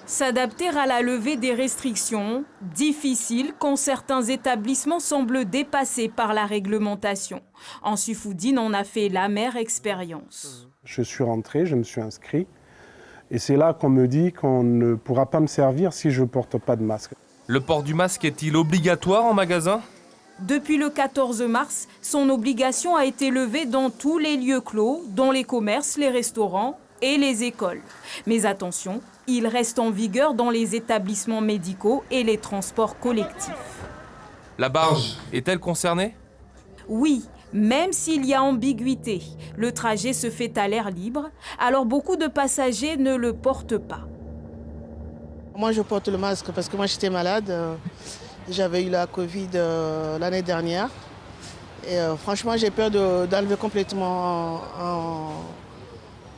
S'adapter à la levée des restrictions, difficile quand certains établissements semblent dépassés par la réglementation. Ansoufoudine en a fait l'amère expérience. Je suis rentré, je me suis inscrit et c'est là qu'on me dit qu'on ne pourra pas me servir si je ne porte pas de masque. Le port du masque est-il obligatoire en magasin ? Depuis le 14 mars, son obligation a été levée dans tous les lieux clos, dont les commerces, les restaurants et les écoles. Mais attention, il reste en vigueur dans les établissements médicaux et les transports collectifs. La barge est-elle concernée ? Oui, même s'il y a ambiguïté. Le trajet se fait à l'air libre, alors beaucoup de passagers ne le portent pas. Moi, je porte le masque parce que moi, j'étais malade. J'avais eu la Covid l'année dernière. Et franchement, j'ai peur d'enlever complètement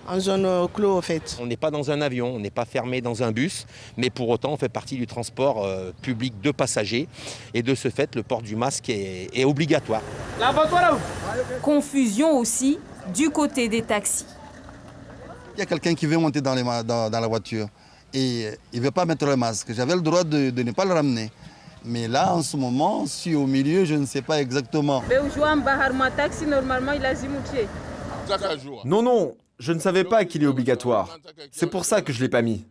en zone clos, en fait. On n'est pas dans un avion, on n'est pas fermé dans un bus, mais pour autant, on fait partie du transport public de passagers. Et de ce fait, le port du masque est obligatoire. Confusion aussi du côté des taxis. Il y a quelqu'un qui veut monter dans la voiture et il ne veut pas mettre le masque. J'avais le droit de ne pas le ramener. Mais là, en ce moment, je suis au milieu, je ne sais pas exactement. Non, je ne savais pas qu'il est obligatoire. C'est pour ça que je ne l'ai pas mis.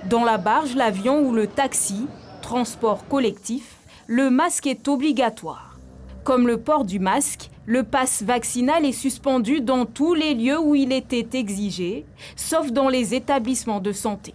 Dans la barge, l'avion ou le taxi, transport collectif, le masque est obligatoire. Comme le port du masque, le pass vaccinal est suspendu dans tous les lieux où il était exigé, sauf dans les établissements de santé.